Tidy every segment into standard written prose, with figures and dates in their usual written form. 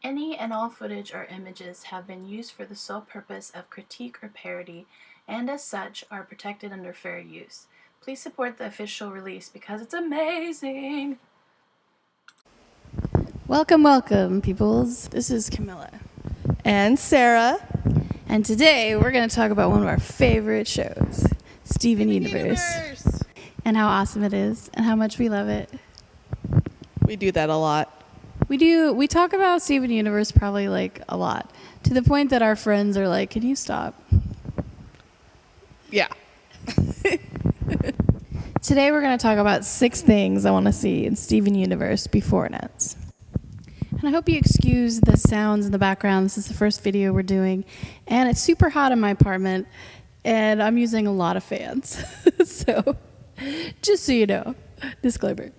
Any and all footage or images have been used for the sole purpose of critique or parody, and as such are protected under fair use. Please support the official release because it's amazing! Welcome, peoples. This is Camilla. And Sarah. And today we're going to talk about one of our favorite shows, Steven Universe. And how awesome it is and how much we love it. We do that a lot. We talk about Steven Universe probably like a lot, to the point that our friends are like, can you stop? Yeah. Today we're going to talk about 6 things I want to see in Steven Universe before it ends. And I hope you excuse the sounds in the background. This is the first video we're doing. And it's super hot in my apartment. And I'm using a lot of fans. So, just so you know, disclaimer.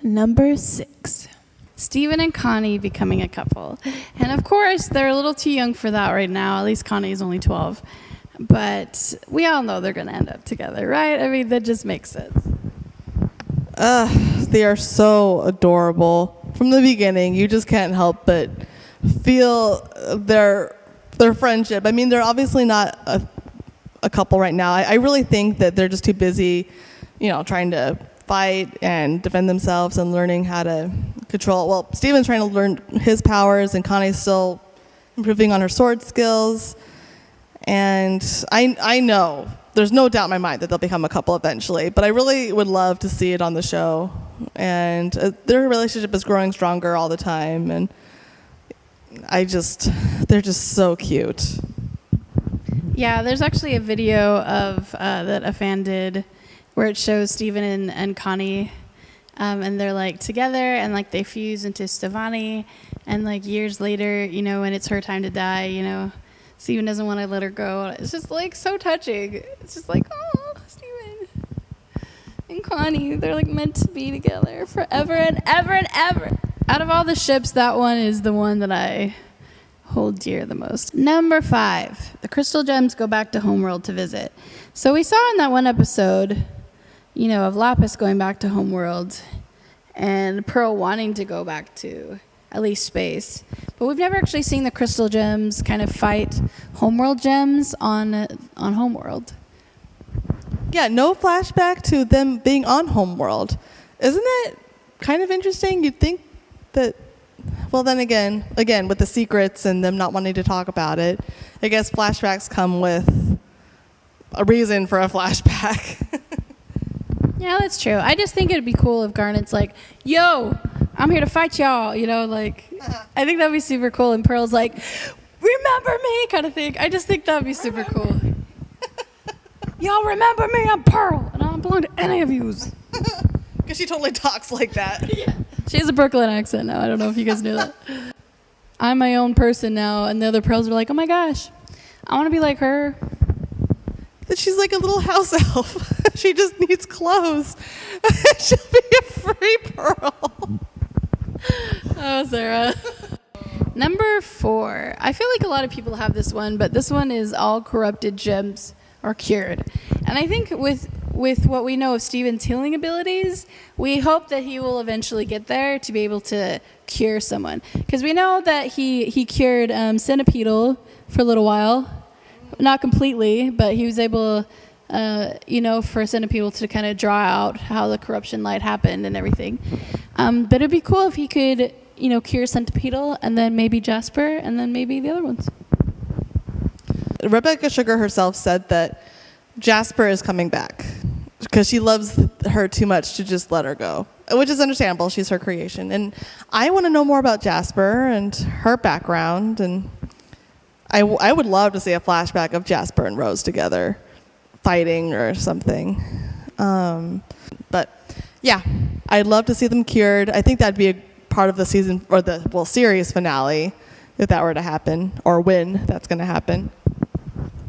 Number 6. Steven and Connie becoming a couple. And of course, they're a little too young for that right now. At least Connie is only 12. But we all know they're going to end up together, right? I mean, that just makes sense. They are so adorable. From the beginning, you just can't help but feel their friendship. I mean, they're obviously not a couple right now. I really think that they're just too busy, trying to fight and defend themselves and learning how to control. Well, Steven's trying to learn his powers, and Connie's still improving on her sword skills. And I know, there's no doubt in my mind that they'll become a couple eventually, but I really would love to see it on the show. And their relationship is growing stronger all the time, and they're just so cute. Yeah, there's actually a video of that a fan did where it shows Steven and Connie, and they're like together, and like they fuse into Stevani, and like years later, when it's her time to die, Steven doesn't want to let her go. It's just like so touching. It's just like, oh, Steven and Connie, they're like meant to be together forever and ever and ever. Out of all the ships, that one is the one that I hold dear the most. Number 5, the crystal gems go back to Homeworld to visit. So we saw in that one episode, of Lapis going back to Homeworld and Pearl wanting to go back to at least space. But we've never actually seen the crystal gems kind of fight Homeworld gems on Homeworld. Yeah, no flashback to them being on Homeworld. Isn't it kind of interesting? You'd think that, well, then again, with the secrets and them not wanting to talk about it, I guess flashbacks come with a reason for a flashback. Yeah, that's true. I just think it'd be cool if Garnet's like, yo, I'm here to fight y'all, I think that'd be super cool. And Pearl's like, remember me, kind of thing. I just think that'd be super cool. Y'all remember me, I'm Pearl, and I don't belong to any of yous. Because she totally talks like that. Yeah. She has a Brooklyn accent now. I don't know if you guys knew that. I'm my own person now, and the other Pearls are like, oh my gosh, I want to be like her. That she's like a little house elf. She just needs clothes. She'll be a free Pearl. Oh, Sarah. Number 4. I feel like a lot of people have this one, but this one is all corrupted gems are cured. And I think with what we know of Steven's healing abilities, we hope that he will eventually get there to be able to cure someone. Because we know that he cured Centipedal for a little while. Not completely, but he was able, for Centipedal to kind of draw out how the corruption light happened and everything. But it'd be cool if he could, cure Centipedal, and then maybe Jasper, and then maybe the other ones. Rebecca Sugar herself said that Jasper is coming back because she loves her too much to just let her go, which is understandable. She's her creation. And I want to know more about Jasper and her background, and I would love to see a flashback of Jasper and Rose together fighting or something. But yeah, I'd love to see them cured. I think that'd be a part of the season or the series finale if that were to happen, or when that's going to happen.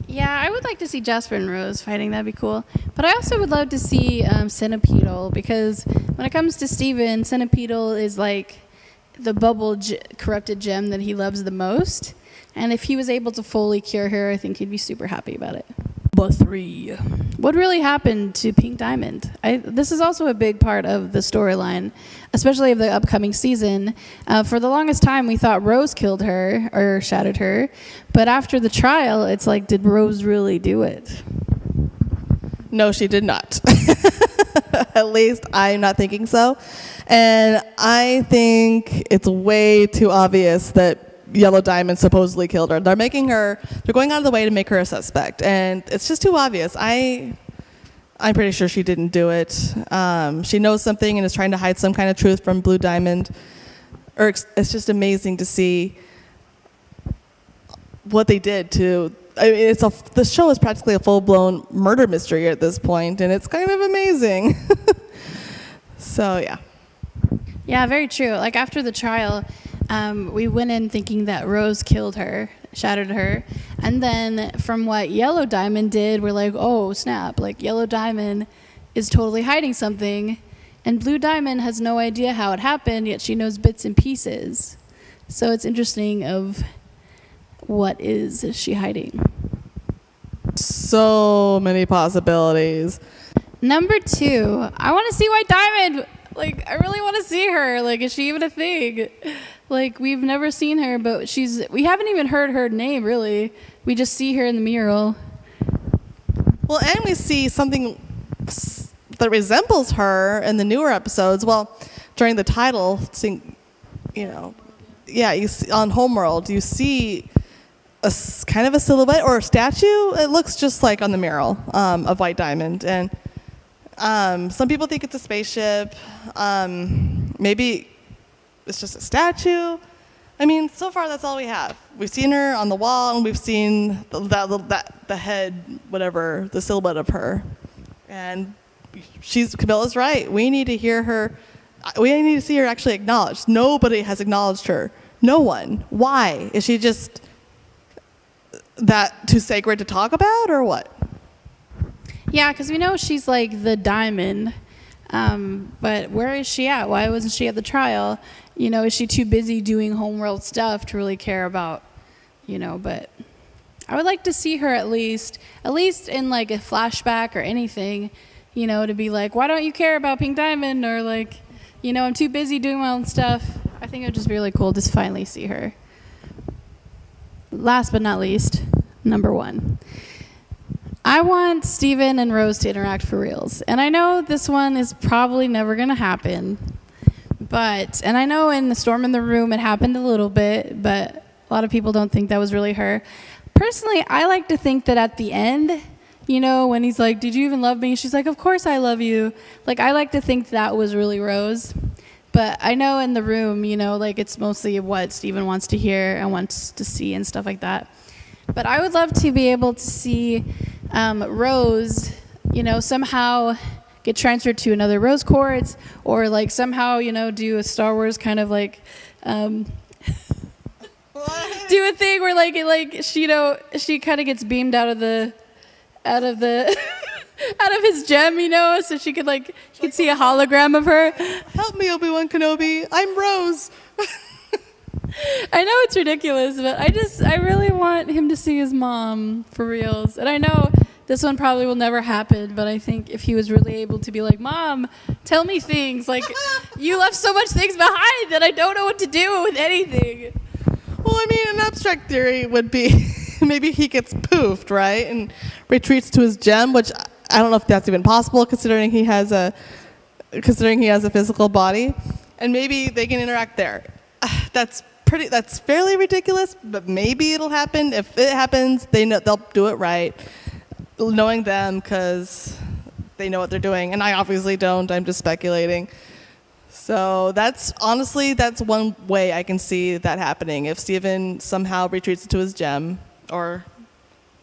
Yeah, I would like to see Jasper and Rose fighting. That'd be cool. But I also would love to see Centipedal, because when it comes to Steven, Centipedal is like the corrupted gem that he loves the most. And if he was able to fully cure her, I think he'd be super happy about it. Number 3. what really happened to Pink Diamond? This is also a big part of the storyline, especially of the upcoming season. For the longest time, we thought Rose killed her or shattered her, but after the trial, it's like, did Rose really do it? No, she did not. At least I'm not thinking so. And I think it's way too obvious that Yellow Diamond supposedly killed her. They're going out of the way to make her a suspect, and it's just too obvious. I'm pretty sure she didn't do it. She knows something and is trying to hide some kind of truth from Blue Diamond. It's just amazing to see what they did to. I mean, the show is practically a full-blown murder mystery at this point, and it's kind of amazing. So yeah. Yeah, very true. Like after the trial, we went in thinking that Rose killed her, shattered her, and then from what Yellow Diamond did, we're like, oh snap! Like Yellow Diamond is totally hiding something, and Blue Diamond has no idea how it happened, yet she knows bits and pieces. So it's interesting of what is she hiding. So many possibilities. Number 2, I want to see White Diamond. Like, I really want to see her. Like, is she even a thing? Like, we've never seen her, but we haven't even heard her name, really. We just see her in the mural. Well, and we see something that resembles her in the newer episodes. Well, during the title, you see, on Homeworld, you see kind of a silhouette or a statue. It looks just like on the mural of White Diamond. And some people think it's a spaceship. Maybe it's just a statue. I mean, so far that's all we have. We've seen her on the wall, and we've seen the head, whatever, the silhouette of her. And Camilla's right. We need to hear her. We need to see her actually acknowledged. Nobody has acknowledged her. No one. Why? Is she just that too sacred to talk about, or what? Yeah, because we know she's like the diamond. But where is she at? Why wasn't she at the trial? Is she too busy doing Homeworld stuff to really care about, but I would like to see her at least in like a flashback or anything, to be like, why don't you care about Pink Diamond? Or like, I'm too busy doing my own stuff. I think it would just be really cool to finally see her. Last but not least, number 1. I want Steven and Rose to interact for reals. And I know this one is probably never going to happen. And I know in the Storm in the Room it happened a little bit, but a lot of people don't think that was really her. Personally, I like to think that at the end, when he's like, did you even love me? She's like, of course I love you. Like, I like to think that was really Rose. But I know in the room, like it's mostly what Steven wants to hear and wants to see and stuff like that. But I would love to be able to see Rose, somehow get transferred to another Rose Quartz, or like somehow, do a Star Wars kind of like, do a thing where she kind of gets beamed out of out of his gem, so she could you could see a hologram of her. Help me, Obi-Wan Kenobi. I'm Rose. I know it's ridiculous, but I really want him to see his mom for reals. And I know this one probably will never happen, but I think if he was really able to be like, Mom, tell me things. Like, you left so much things behind that I don't know what to do with anything. Well, I mean, an abstract theory would be maybe he gets poofed, right? And retreats to his gem, which I don't know if that's even possible considering he has a physical body. And maybe they can interact there. That's fairly ridiculous, but maybe it'll happen. If it happens, they'll do it right, knowing them, because they know what they're doing. And I obviously don't. I'm just speculating. So that's one way I can see that happening. If Steven somehow retreats to his gem, or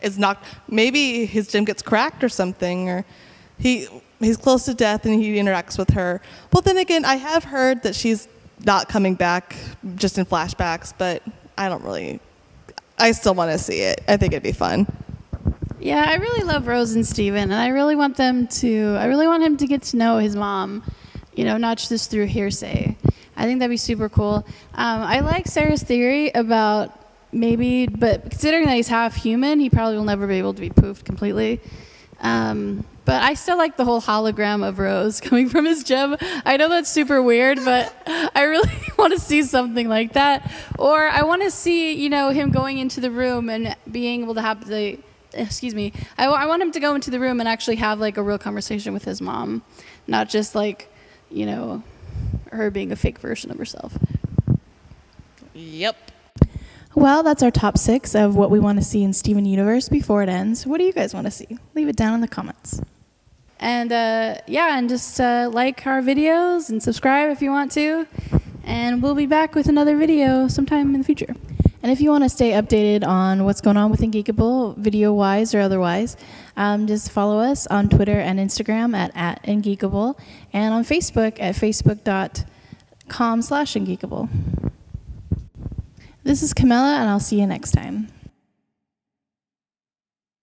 is knocked, maybe his gem gets cracked or something, or he's close to death and he interacts with her. Well, then again, I have heard that she's not coming back just in flashbacks, but I still want to see it. I think it'd be fun. Yeah, I really love Rose and Steven, and I really want him to get to know his mom, not just through hearsay. I think that'd be super cool. I like Sarah's theory about but considering that he's half human, he probably will never be able to be poofed completely. But I still like the whole hologram of Rose coming from his gym. I know that's super weird, but I really want to see something like that. Or I want to see, you know, him going into the room and being able to have the, excuse me, I want him to go into the room and actually have like a real conversation with his mom, not just like, you know, her being a fake version of herself. Yep. Well, that's our top 6 of what we want to see in Steven Universe before it ends. What do you guys want to see? Leave it down in the comments. And and just like our videos and subscribe if you want to. And we'll be back with another video sometime in the future. And if you want to stay updated on what's going on with Ingeekable, video-wise or otherwise, just follow us on Twitter and Instagram at Ingeekable, and on Facebook at facebook.com/Ingeekable. This is Camilla, and I'll see you next time.